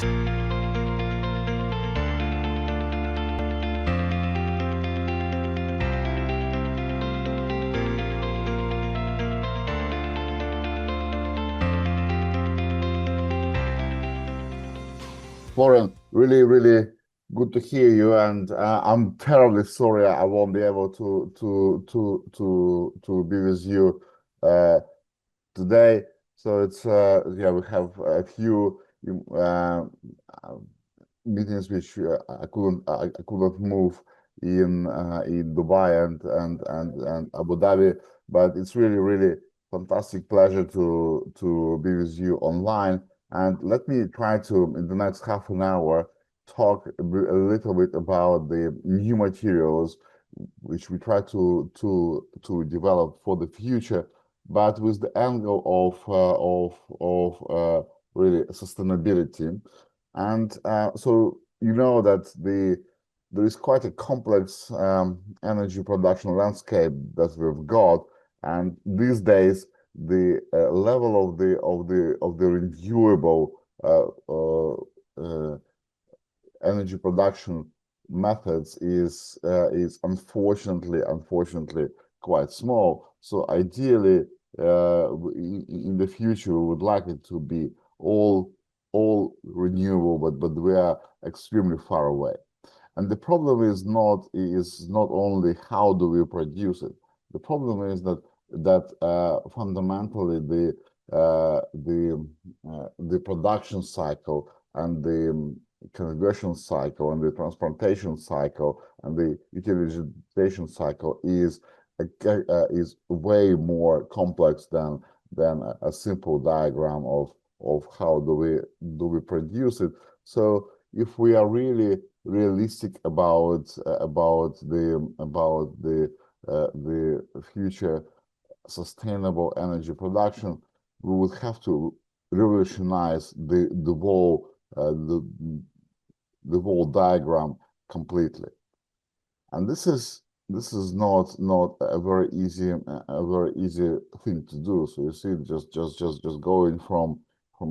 Florian, really, really good to hear you, and I'm terribly sorry I won't be able to be with you today. So it's yeah, we have a few meetings which I couldn't move in Dubai and Abu Dhabi, but it's really fantastic pleasure to be with you online. And let me try to, in the next half an hour, talk a little bit about the new materials which we try to develop for the future, but with the angle of really sustainability. And so you know that there is quite a complex energy production landscape that we've got, and these days the level of the renewable energy production methods is unfortunately quite small. So ideally, in the future, we would like it to be all renewable, but we are extremely far away. And the problem is not only how do we produce it. The problem is that fundamentally the production cycle and the conversion cycle and the transportation cycle and the utilization cycle is way more complex than a simple diagram of how do we produce it. So if we are really realistic about the future sustainable energy production, we would have to revolutionize the whole diagram completely. And this is not a very easy thing to do. So you see, just going from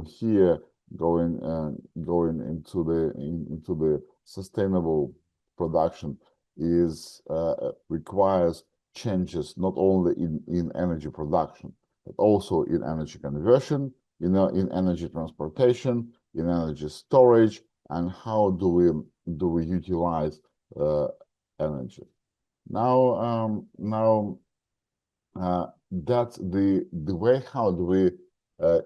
here, going into the sustainable production is requires changes not only in energy production, but also in energy conversion, in energy transportation, in energy storage, and how do we utilize energy. Now that's the way how do we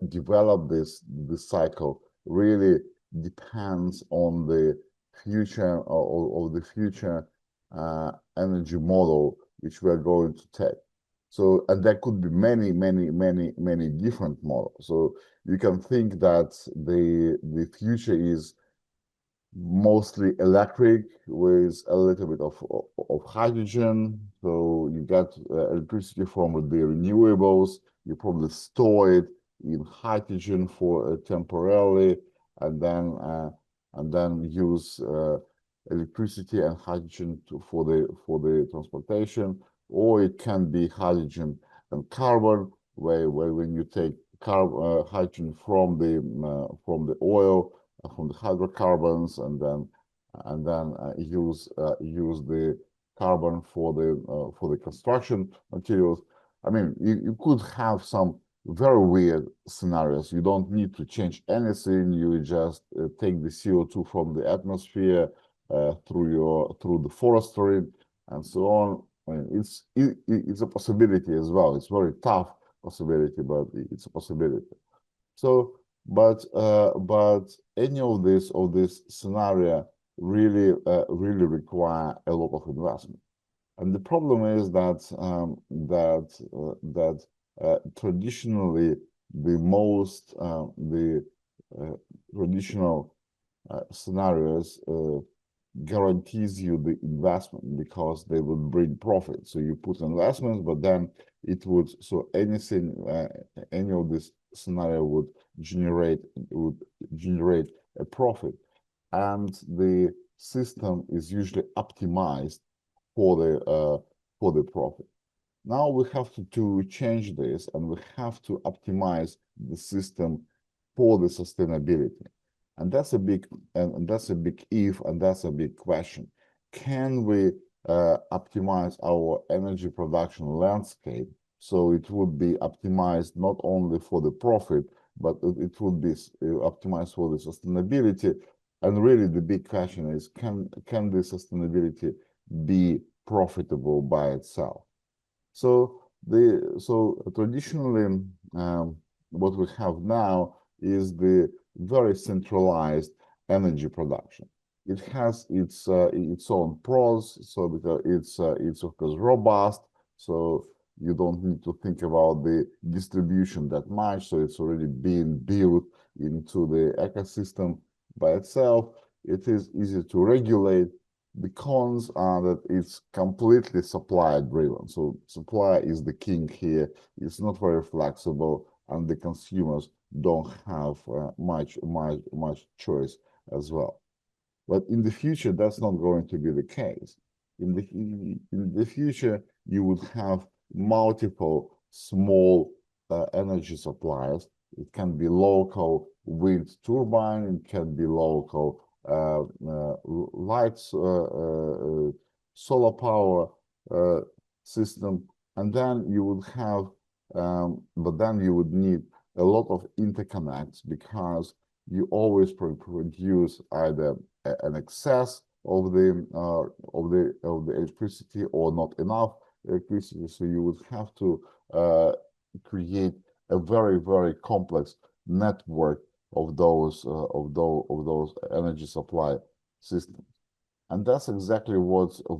develop this cycle really depends on the future of the future energy model which we are going to take. So, and there could be many different models. So you can think that the future is mostly electric with a little bit of hydrogen. So you get electricity from the renewables. You probably store it in hydrogen for temporarily, and then use electricity and hydrogen for the transportation. Or it can be hydrogen and carbon, where when you take hydrogen from the oil, from the hydrocarbons, and then use the carbon for the construction materials. I mean, you could have some very weird scenarios. You don't need to change anything. You just take the CO2 from the atmosphere through the forestry and so on. I mean, it's a possibility as well. It's very tough possibility, but it's a possibility. So, but any of this scenario really require a lot of investment. And the problem is that traditionally the traditional scenarios guarantees you the investment because they would bring profit. So you put investments, but then it would, so anything, any of this scenario would generate a profit, and the system is usually optimized for the profit. Now we have to change this, and we have to optimize the system for the sustainability. And that's a big and that's a big if, and that's a big question. Can we optimize our energy production landscape so it would be optimized not only for the profit, but it would be optimized for the sustainability? And really, the big question is, can the sustainability be profitable by itself? So traditionally, what we have now is the very centralized energy production. It has its own pros, so because it's of course robust, so you don't need to think about the distribution that much, so it's already being built into the ecosystem by itself. It is easy to regulate. The cons are that it's completely supply driven. So supply is the king here. It's not very flexible, and the consumers don't have much choice as well. But in the future, that's not going to be the case. In the future, you would have multiple small energy suppliers. It can be local wind turbine. It can be local lights, solar power system, and then you would have, but then you would need a lot of interconnects, because you always produce either an excess of the electricity or not enough electricity. So you would have to create a very complex network of those energy supply systems, and that's exactly what you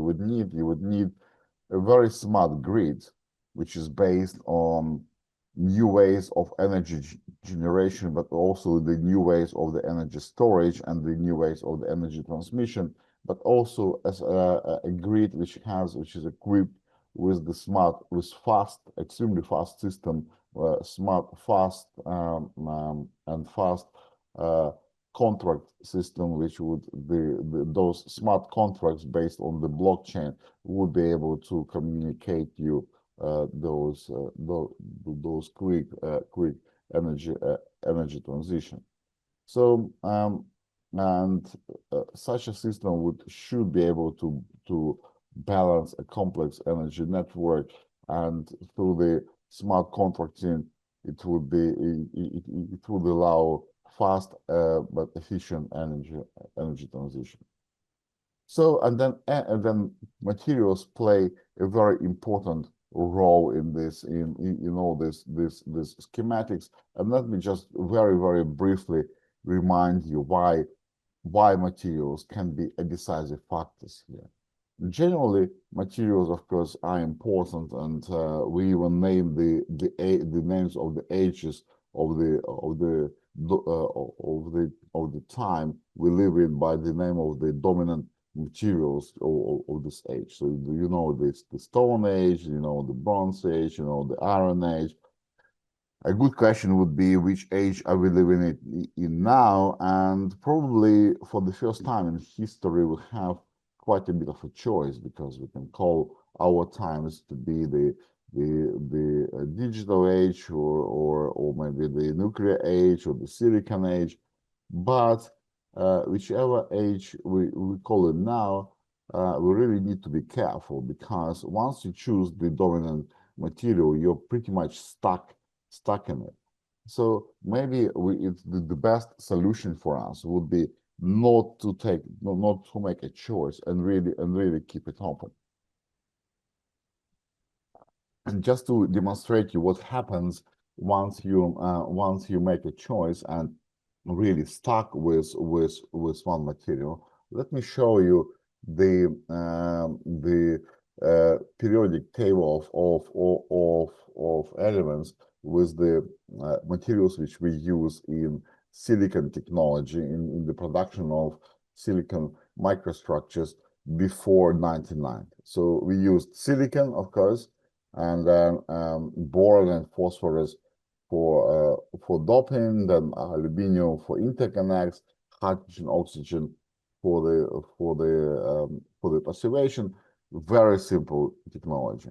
would need. You would need a very smart grid, which is based on new ways of energy generation, but also the new ways of the energy storage and the new ways of the energy transmission, but also as a grid which is equipped with the extremely fast system, fast contract system, which would those smart contracts based on the blockchain would be able to communicate you those quick energy transition. So such a system should be able to balance a complex energy network, and through the smart contracting, it would allow fast but efficient energy transition. So and then materials play a very important role in this, in all this schematics. And let me just very briefly remind you why materials can be a decisive factors here. Generally, materials, of course, are important, and we even name the names of the ages of the time we live in by the name of the dominant materials of this age. So you know the Stone Age, you know the Bronze Age, you know the Iron Age. A good question would be, which age are we living in now? And probably for the first time in history, we have quite a bit of a choice, because we can call our times to be the digital age, or maybe the nuclear age, or the silicon age. But whichever age we call it now, we really need to be careful, because once you choose the dominant material, you're pretty much stuck in it. So maybe it's the best solution for us would be not to make a choice, and really keep it open. And just to demonstrate you what happens once you make a choice and really stuck with one material, let me show you the periodic table of elements with the materials which we use in silicon technology, in the production of silicon microstructures before 1990. So we used silicon, of course, and then boron and phosphorus for doping, then aluminum for interconnects, hydrogen, oxygen for the passivation. Very simple technology.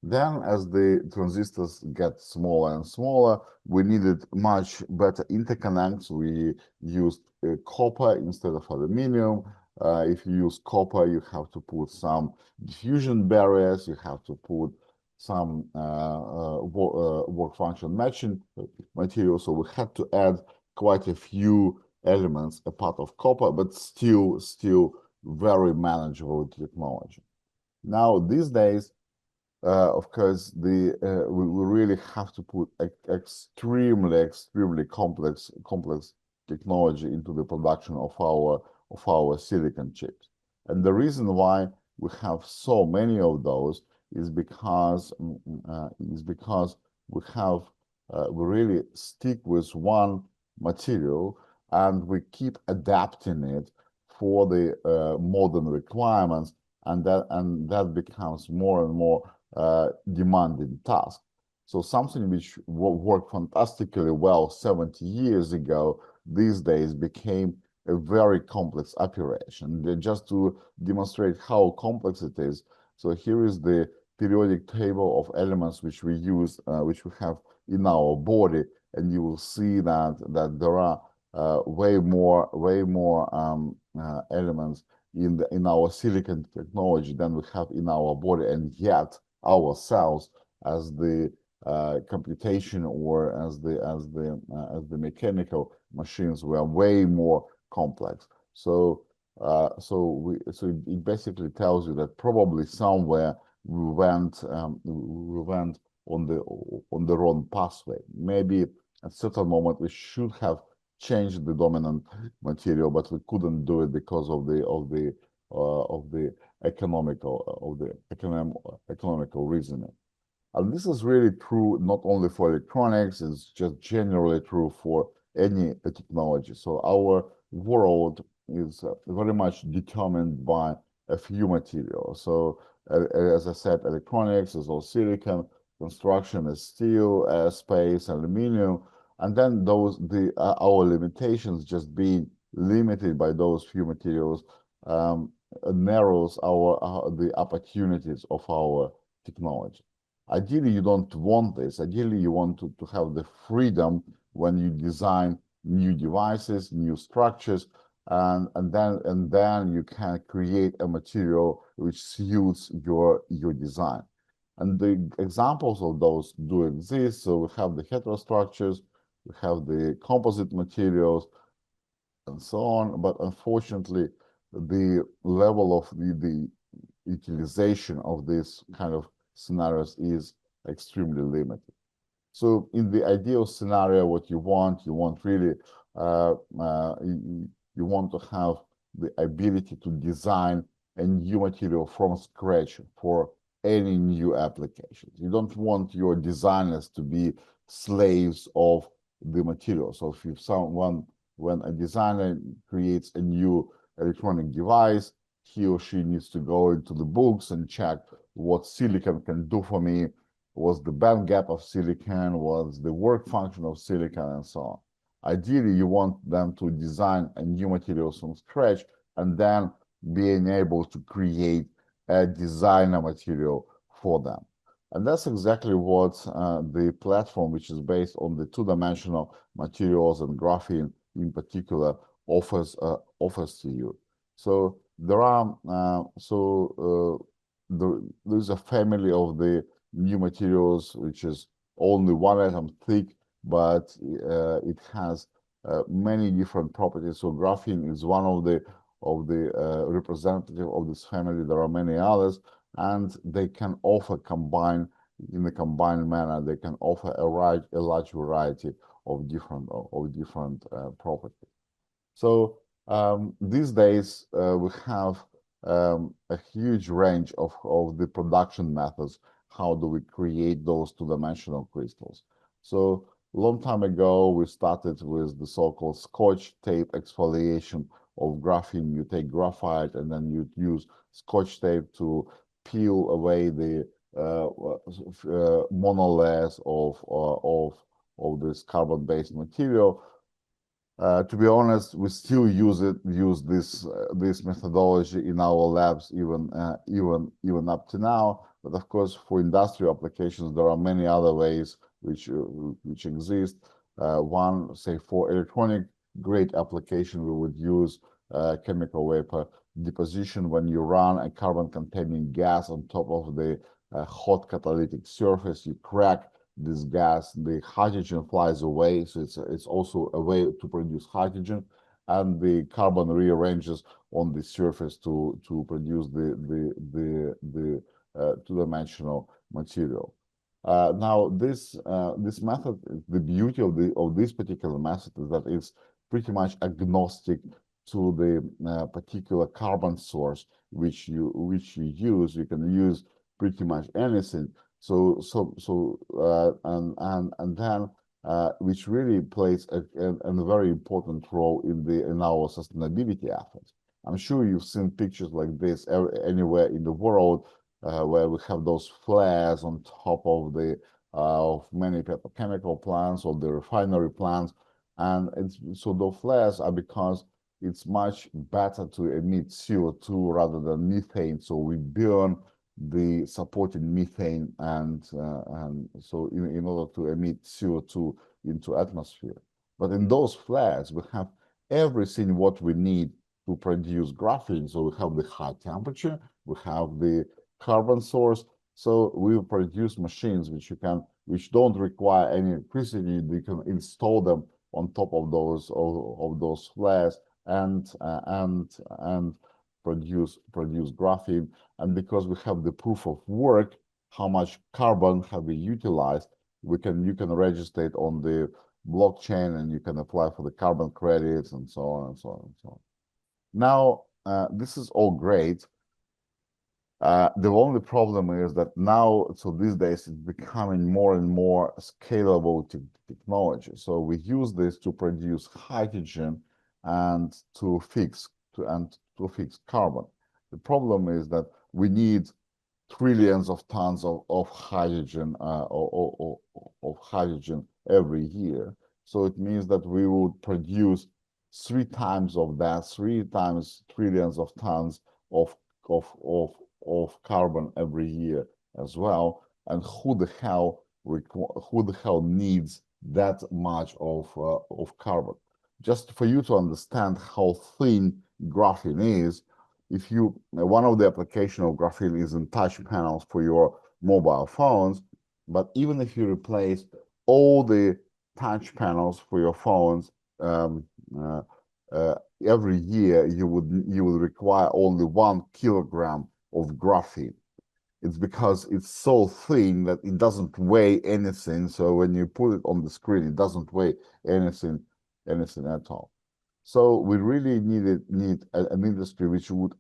Then, as the transistors get smaller and smaller, we needed much better interconnects. We used copper instead of aluminum. If you use copper, you have to put some diffusion barriers. You have to put some work function matching material. So we had to add quite a few elements, a part of copper, but still very manageable technology. Now, these days, of course, we really have to put extremely complex technology into the production of our silicon chips. And the reason why we have so many of those is because we really stick with one material and we keep adapting it for the modern requirements, and that becomes more and more demanding task. So something which worked fantastically well 70 years ago, these days became a very complex operation. Just to demonstrate how complex it is, so here is the periodic table of elements which we use, which we have in our body, and you will see that there are way more elements in our silicon technology than we have in our body, and yet our cells, as the computation or as the mechanical machines, were way more complex. So it basically tells you that probably somewhere we went on the wrong pathway. Maybe at a certain moment we should have changed the dominant material, but we couldn't do it because of the economical reasoning. And this is really true not only for electronics, it's just generally true for any technology. So our world is very much determined by a few materials. So as I said, electronics is all silicon, construction is steel, space, aluminum, and then our limitations, just being limited by those few materials, narrows the opportunities of our technology. Ideally, you don't want this. Ideally, you want to have the freedom when you design new devices, new structures, and then you can create a material which suits your design. And the examples of those do exist. So we have the heterostructures, we have the composite materials, and so on. But unfortunately, the level of the utilization of this kind of scenarios is extremely limited. So in the ideal scenario, what you want really, you want to have the ability to design a new material from scratch for any new applications. You don't want your designers to be slaves of the material. So when a designer creates a new electronic device, he or she needs to go into the books and check what silicon can do for me, what's the band gap of silicon, what's the work function of silicon, and so on. Ideally, you want them to design a new material from scratch and then being able to create a designer material for them. And that's exactly what the platform, which is based on the two-dimensional materials and graphene in particular, offers to you. So there's a family of the new materials which is only one atom thick, but it has many different properties. So graphene is one of the representative of this family. There are many others, and they can offer in a combined manner. They can offer a large variety of different properties. So these days we have a huge range of the production methods. How do we create those two-dimensional crystals? So a long time ago, we started with the so-called Scotch tape exfoliation of graphene. You take graphite and then you use Scotch tape to peel away the monolayers of this carbon-based material. To be honest, we still use this methodology in our labs even up to now. But of course, for industrial applications, there are many other ways which exist. One, say, for electronic grade application, we would use chemical vapor deposition. When you run a carbon-containing gas on top of the hot catalytic surface, you crack this gas, the hydrogen flies away. So it's also a way to produce hydrogen, and the carbon rearranges on the surface to produce the two-dimensional material. Now, this method, the beauty of this particular method is that it's pretty much agnostic to the particular carbon source which you use. You can use pretty much anything. So and then which really plays a very important role in our sustainability efforts. I'm sure you've seen pictures like this anywhere in the world, where we have those flares on top of the of many petrochemical plants or the refinery plants, and so those flares are because it's much better to emit CO2 rather than methane. So we burn the supporting methane, and so in order to emit CO2 into atmosphere. But in those flares, we have everything what we need to produce graphene. So we have the high temperature, we have the carbon source. So we produce machines which don't require any electricity. You can install them on top of those flares and produce graphene. And because we have the proof of work, how much carbon have we utilized, you can register it on the blockchain, and you can apply for the carbon credits and so on and so on and so on. Now, this is all great. The only problem is that now, so these days, it's becoming more and more scalable technology. So we use this to produce hydrogen and to fix carbon. The problem is that we need trillions of tons of hydrogen every year. So it means that we would produce 3 times of that, 3 times trillions of tons of carbon every year as well. And who the hell needs that much of carbon? Just for you to understand how thin graphene is, one of the application of graphene is in touch panels for your mobile phones. But even if you replace all the touch panels for your phones every year, you would require only 1 kilogram of graphene. It's because it's so thin that it doesn't weigh anything. So when you put it on the screen, it doesn't weigh anything at all. So we really need an industry which would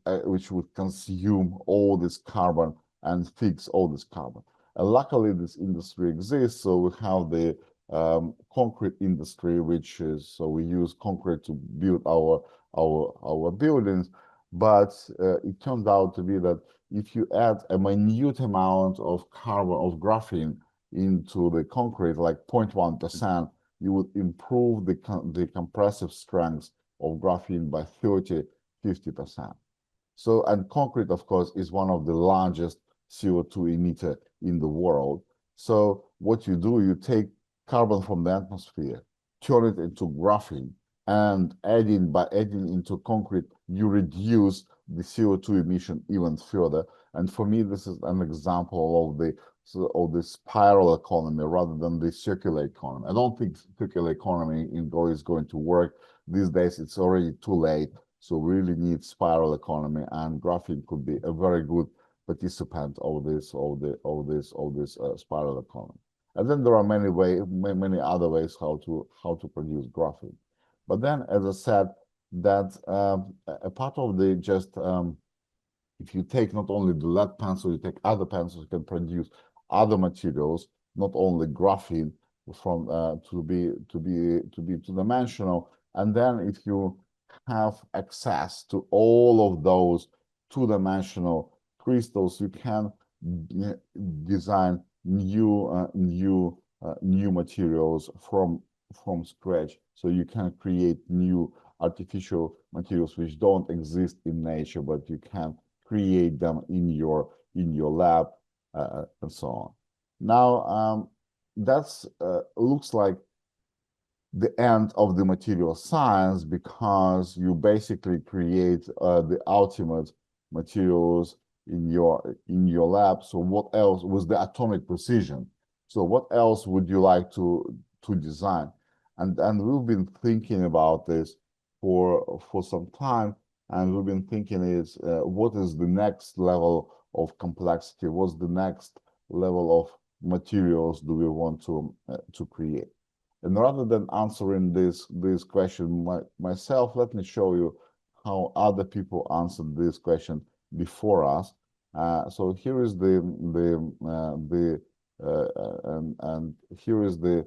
consume all this carbon and fix all this carbon. And luckily, this industry exists. So we have the concrete industry, so we use concrete to build our buildings. But it turns out to be that if you add a minute amount of graphene into the concrete, like 0.1%, you would improve the compressive strength of graphene by 30–50%. So, and concrete, of course, is one of the largest CO2 emitter in the world. So what you do, you take carbon from the atmosphere, turn it into graphene, and by adding into concrete, you reduce the CO2 emission even further. And for me, this is an example of the spiral economy rather than the circular economy. I don't think circular economy is going to work these days. It's already too late. So we really need spiral economy, and graphene could be a very good participant of this spiral economy. And then there are many other ways how to produce graphene. But then, as I said, that a part of if you take not only the lead pencil, you take other pencils, you can produce other materials, not only graphene, from to be two-dimensional. And then if you have access to all of those two-dimensional crystals, you can design new materials from scratch. So you can create new artificial materials which don't exist in nature, but you can create them in your lab. and so on. Now, that's looks like the end of the material science, because you basically create the ultimate materials in your lab. So what else was the atomic precision? So what else would you like to design? And we've been thinking about this for some time, and we've been thinking is what is the next level of complexity? What's the next level of materials do we want to create? And rather than answering this question myself, let me show you how other people answered this question before us. So here is and here is the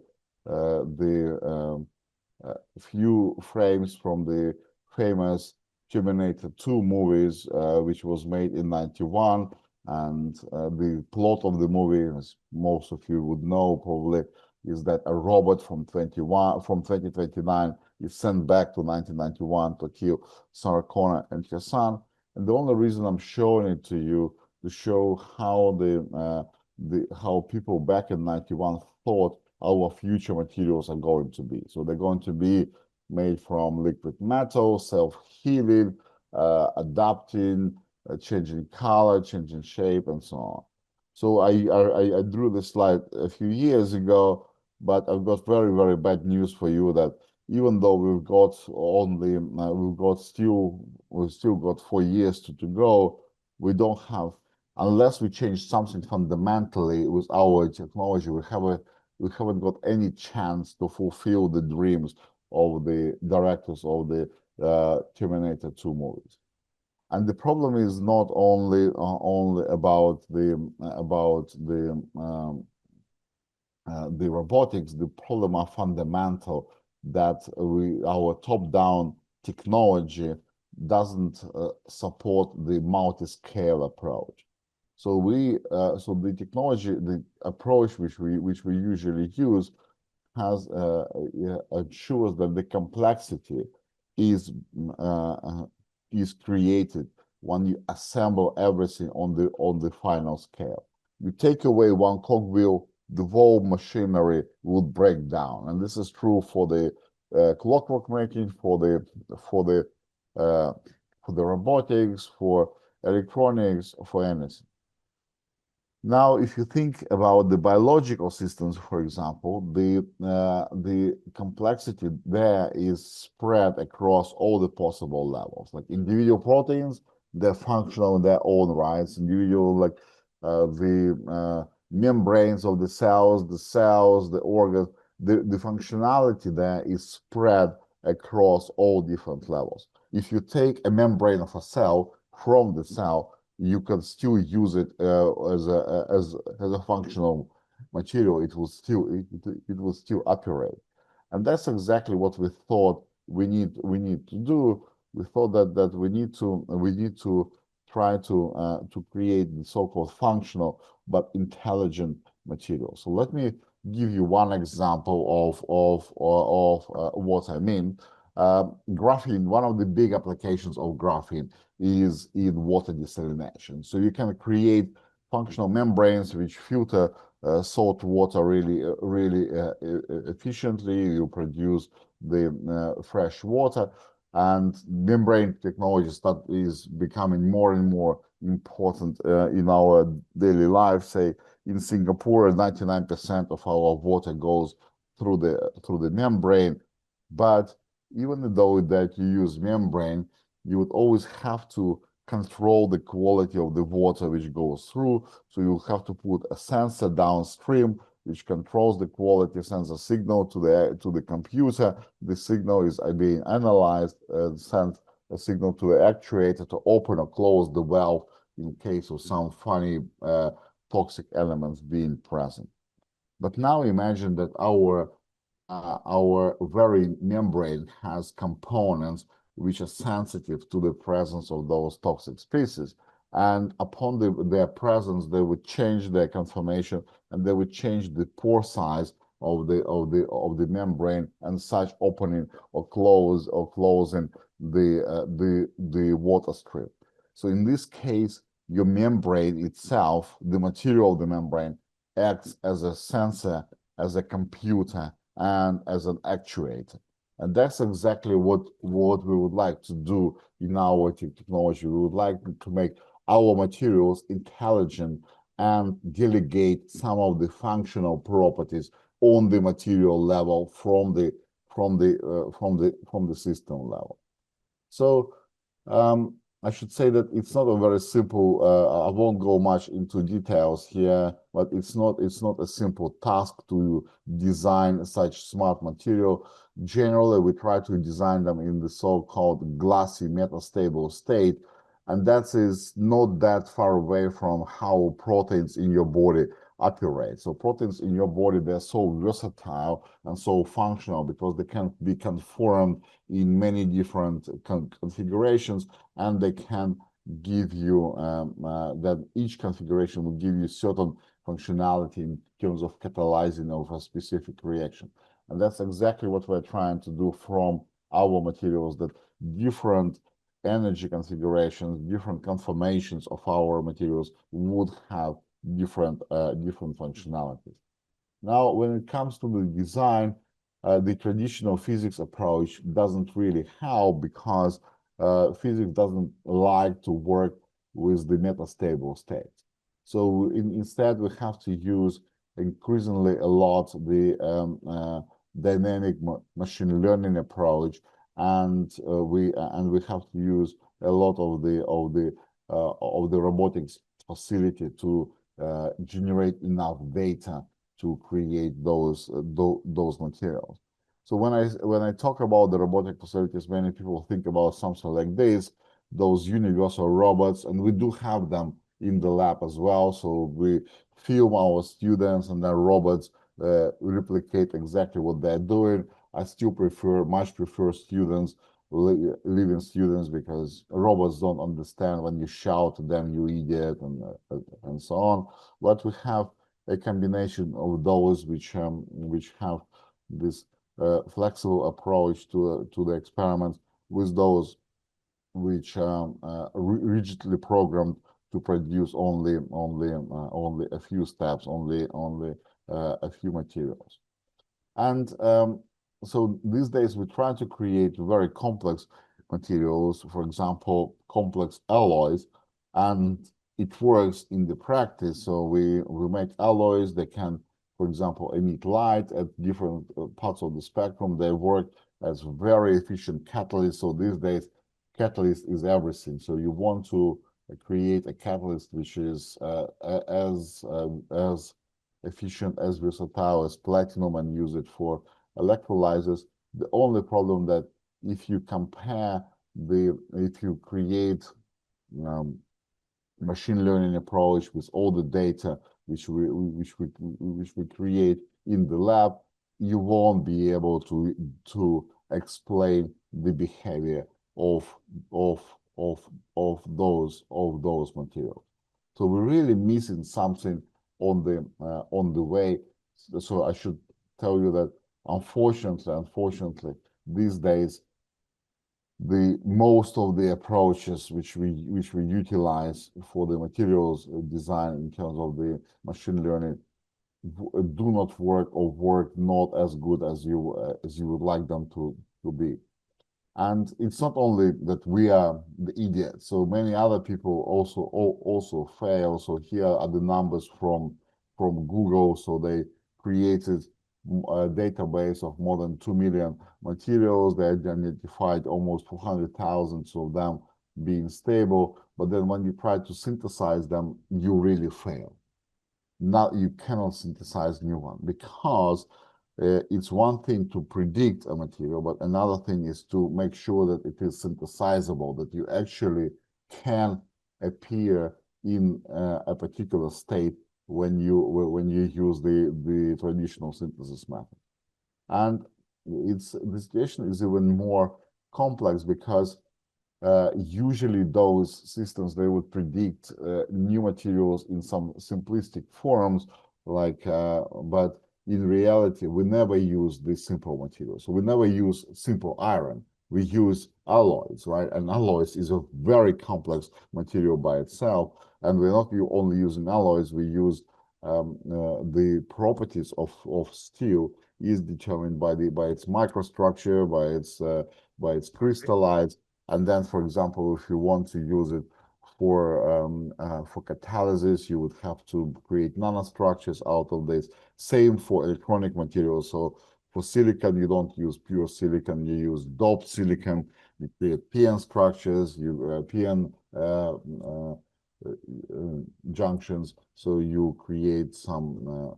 few frames from the famous Terminator 2 movies, which was made in '91. And the plot of the movie, as most of you would know probably, is that a robot from 2029 is sent back to 1991 to kill Sarah Connor and her son. And the only reason I'm showing it to you to show how how people back in '91 thought our future materials are going to be. So they're going to be made from liquid metal, self-healing, adapting, changing color, changing shape, and so on. So I drew this slide a few years ago, but I've got very, very bad news for you, that even though we've still got 4 years to go, we don't have, unless we change something fundamentally with our technology, we haven't got any chance to fulfill the dreams of the directors of the Terminator 2 movies. And the problem is not only about the robotics. The problem are fundamental, that our top-down technology doesn't support the multi-scale approach. So the technology, the approach which we usually use, ensures that the complexity is created when you assemble everything on the final scale. You take away one cogwheel, the whole machinery would break down, and this is true for the clockwork making, for the robotics, for electronics, for anything. Now, if you think about the biological systems, for example, the complexity there is spread across all the possible levels. Like individual proteins, they're functional in their own rights. Individual, like the membranes of the cells, the organs, the functionality there is spread across all different levels. If you take a membrane of a cell from the cell, you can still use it as a functional material. It will still operate, and that's exactly what we thought we need to do. We thought that we need to try to create the so-called functional but intelligent material. So let me give you one example of what I mean. Graphene, one of the big applications of graphene is in water desalination. So you can create functional membranes which filter salt water really efficiently. You produce the fresh water, and membrane technology is becoming more and more important in our daily life. Say in Singapore, 99% of our water goes through the membrane, but even though that you use membrane, you would always have to control the quality of the water which goes through. So you have to put a sensor downstream which controls the quality, sends a signal to the computer. The signal is being analyzed and sends a signal to the actuator to open or close the valve in case of some funny toxic elements being present. But now imagine that our very membrane has components which are sensitive to the presence of those toxic species, and upon their presence, they would change their conformation, and they would change the pore size of the membrane, and such opening or closing the water strip. So in this case, your membrane itself, the material of the membrane, acts as a sensor, as a computer, and as an actuator. And that's exactly what we would like to do in our technology. We would like to make our materials intelligent and delegate some of the functional properties on the material level from the system level. So I should say that it's not a very simple. I won't go much into details here, but it's not a simple task to design such smart material. Generally, we try to design them in the so-called glassy metastable state, and that is not that far away from how proteins in your body operate. So proteins in your body, they're so versatile and so functional because they can be conformed in many different configurations, and they can give you that each configuration will give you certain functionality in terms of catalyzing of a specific reaction. And that's exactly what we're trying to do from our materials, that different energy configurations, different conformations of our materials would have different functionalities. Now, when it comes to the design, the traditional physics approach doesn't really help because physics doesn't like to work with the metastable state. So instead, we have to use increasingly a lot the dynamic machine learning approach, and we have to use a lot of the robotics facility to generate enough data to create those materials. So when I talk about the robotic facilities, many people think about something like this, those universal robots, and we do have them in the lab as well. So we film our students, and their robots replicate exactly what they're doing. I still much prefer students, living students, because robots don't understand when you shout to them, you idiot, and so on. But we have a combination of those which have this flexible approach to the experiment, with those which rigidly programmed to produce only a few steps, only a few materials. And so these days we try to create very complex materials, for example, complex alloys, and it works in the practice. So we make alloys that can, for example, emit light at different parts of the spectrum. They work as very efficient catalysts. So these days, catalyst is everything. So you want to create a catalyst which is as efficient, as versatile as platinum, and use it for electrolyzers. The only problem that if you create machine learning approach with all the data which we create in the lab, you won't be able to explain the behavior of those materials. So we're really missing something on the way. So I should tell you that unfortunately, these days, the most of the approaches which we utilize for the materials design in terms of the machine learning do not work, or work not as good as you would like them to be. And it's not only that we are the idiots. So many other people also fail. So here are the numbers from Google. So they created a database of more than 2 million materials. They identified almost 400,000 of them being stable. But then when you try to synthesize them, you really fail. Now you cannot synthesize new one, because it's one thing to predict a material, but another thing is to make sure that it is synthesizable, that you actually can appear in a particular state when you use the traditional synthesis method. And the situation is even more complex, because usually those systems, they would predict new materials in some simplistic forms, like but in reality, we never use the simple materials. So we never use simple iron. we use alloys, right? And alloys is a very complex material by itself. And we're not only using alloys, we use the properties of steel is determined by its microstructure, by its crystallites. And then, for example, if you want to use it for catalysis, you would have to create nanostructures out of this. Same for electronic materials. So for silicon, you don't use pure silicon, you use doped silicon. You create PN structures, PN junctions. So you create some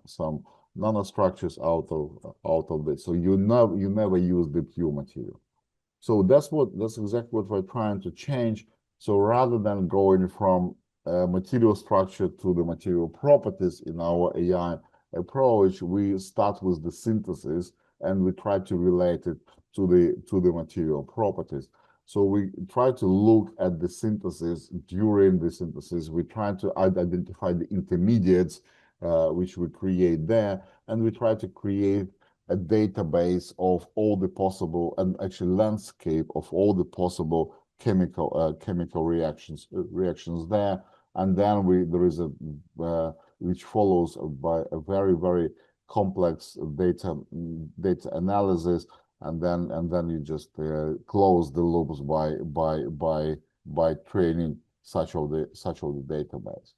nanostructures out of this. So you never use the pure material. So that's exactly what we're trying to change. So rather than going from material structure to the material properties in our AI approach, we start with the synthesis and we try to relate it to the material properties. So we try to look at the synthesis. During the synthesis, we try to identify the intermediates which we create there, and we try to create a database of all the possible, and actually landscape of all the possible chemical reactions there. And then there is a which follows by a very complex data analysis, and then you just close the loops by training such of the database.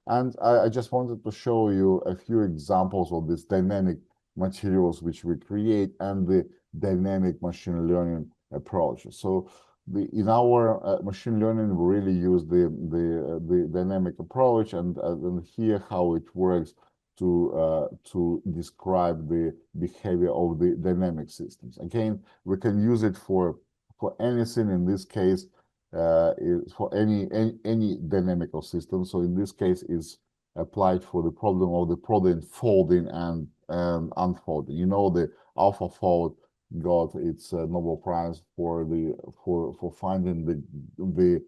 And I just wanted to show you a few examples of this dynamic materials which we create and the dynamic machine learning approach. So in our machine learning, we really use the dynamic approach, and here how it works to describe the behavior of the dynamic systems. Again, we can use it for anything. In this case, for any dynamical system. So in this case, is applied for the problem of the protein folding and unfolding. You know, the AlphaFold got its Nobel Prize for finding the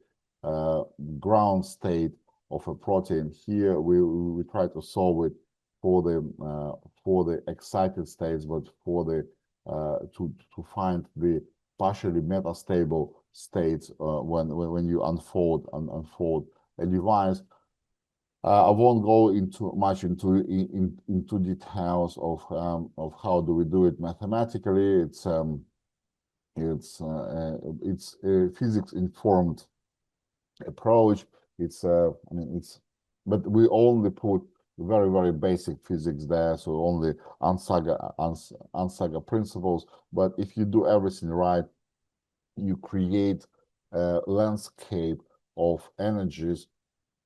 ground state of a protein. Here we try to solve it for the excited states, but for the to find the partially metastable states when you unfold a device. I won't go much into details of how do we do it mathematically. It's a physics informed approach. But we only put very basic physics there, so only Ansaga principles. But if you do everything right, you create a landscape of energies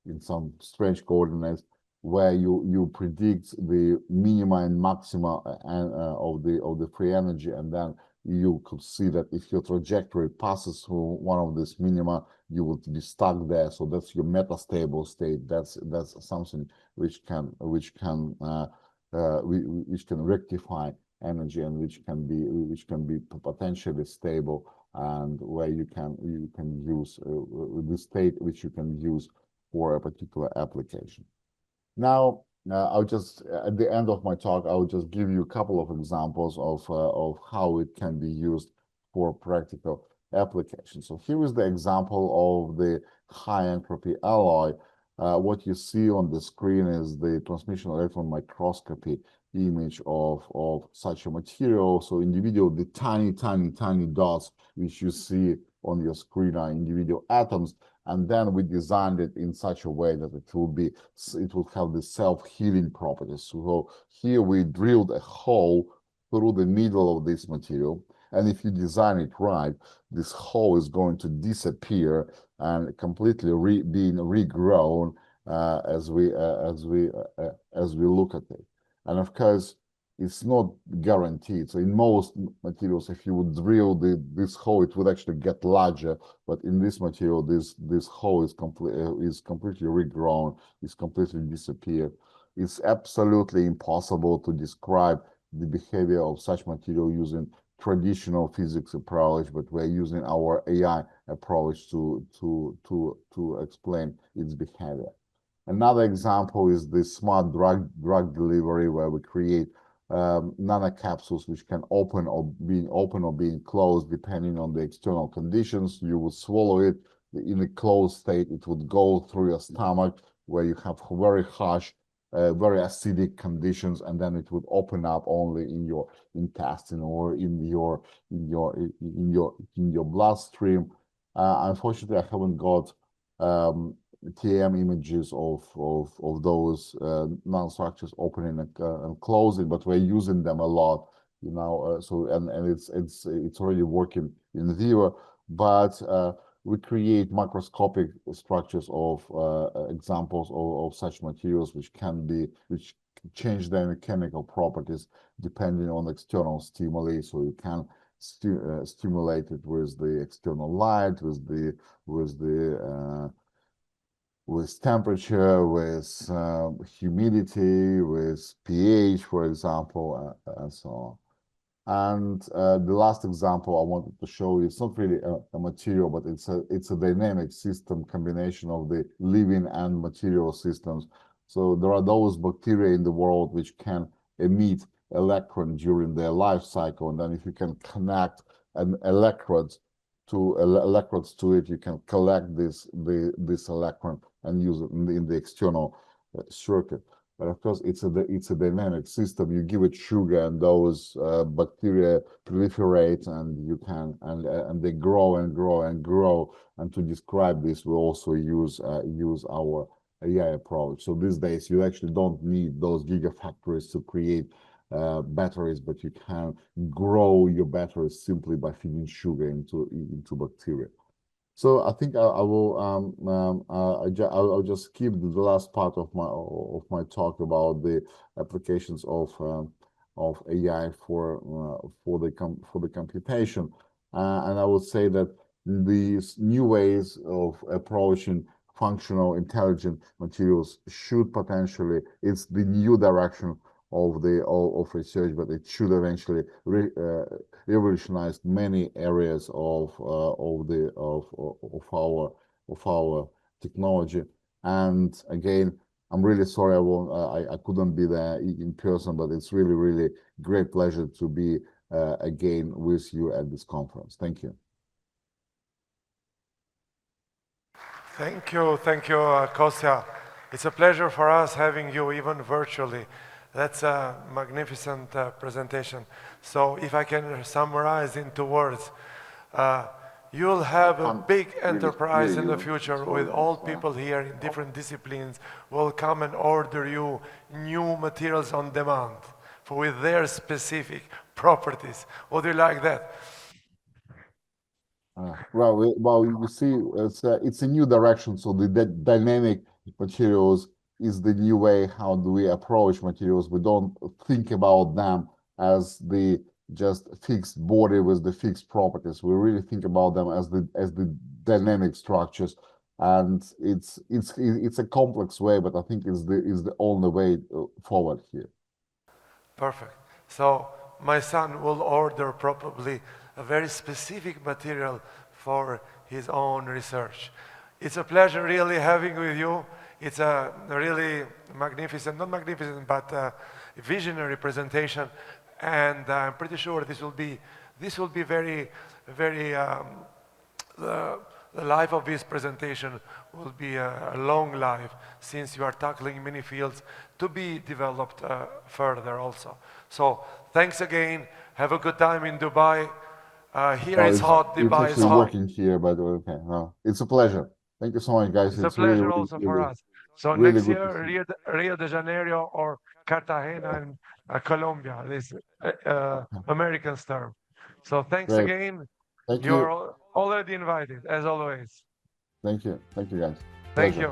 in some strange coordinates where you predict the minima and maxima of the free energy, and then you could see that if your trajectory passes through one of these minima, you will be stuck there. So that's your metastable state. That's something which can rectify energy, and which can be potentially stable, and where you can use the state which you can use for a particular application. Now, I'll just, at the end of my talk, I'll just give you a couple of examples of how it can be used for practical applications. So here is the example of the high entropy alloy. What you see on the screen is the transmission electron microscopy image of such a material. So individual, the tiny dots which you see on your screen are individual atoms. And then we designed it in such a way that it will have the self-healing properties. So here we drilled a hole through the middle of this material, and if you design it right, this hole is going to disappear and completely being regrown as we look at it. And of course, it's not guaranteed. So in most materials, if you would drill this hole, it would actually get larger. But in this material, this hole is completely regrown, is completely disappeared. It's absolutely impossible to describe the behavior of such material using traditional physics approach, but we're using our AI approach to explain its behavior. Another example is the smart drug delivery, where we create nanocapsules which can open or being closed depending on the external conditions. You would swallow it in a closed state. It would go through your stomach where you have very harsh, very acidic conditions, and then it would open up only in your intestine or in your bloodstream. Unfortunately, I haven't got TM images of those nanostructures opening and closing, but we're using them a lot, you know. So it's already working in vivo, but we create macroscopic structures of examples of such materials which change their mechanical properties depending on external stimuli. So you can stimulate it with the external light, with temperature, with humidity, with pH, for example, and so on. And the last example I wanted to show you, it's not really a material, but it's a dynamic system combination of the living and material systems. So there are those bacteria in the world which can emit electron during their life cycle, and then if you can connect electrodes to it, you can collect this electron and use it in the external circuit. But of course, it's a dynamic system. You give it sugar, and those bacteria proliferate, and you can and they grow and grow and grow. And to describe this, we also use our AI approach. So these days, you actually don't need those gigafactories to create batteries, but you can grow your batteries simply by feeding sugar into bacteria. So I think I'll just skip the last part of my talk about the applications of AI for the computation, and I would say that these new ways of approaching functional intelligent materials should potentially, it's the new direction of research, but it should eventually revolutionize many areas of our technology. And again, I'm really sorry I couldn't be there in person, but it's really great pleasure to be again with you at this conference. Thank you. Thank you, Kostya. It's a pleasure for us having you even virtually. That's a magnificent presentation. So if I can summarize in 2 words, you'll have a big enterprise in the future with all people here in different disciplines will come and order you new materials on demand with their specific properties. Would you like that? Well, you see, it's a new direction. So the dynamic materials is the new way. How do we approach materials? We don't think about them as the just fixed body with the fixed properties. We really think about them as the dynamic structures, and it's a complex way, but I think is the only way forward here. Perfect. So my son will order probably a very specific material for his own research. It's a pleasure really having with you. It's a really magnificent, not magnificent, but visionary presentation, and I'm pretty sure this will be very, the life of this presentation will be a long life, since you are tackling many fields to be developed further also. So thanks again. Have a good time in Dubai. Here it's hot. Dubai is hot. Working here, but okay. No, it's a pleasure. Thank you so much, guys. It's a pleasure also for us. So really next year, Rio de Janeiro or Cartagena in Colombia, this American term. So thanks again. Thank You're already invited, as always. Thank you, guys. Thank you.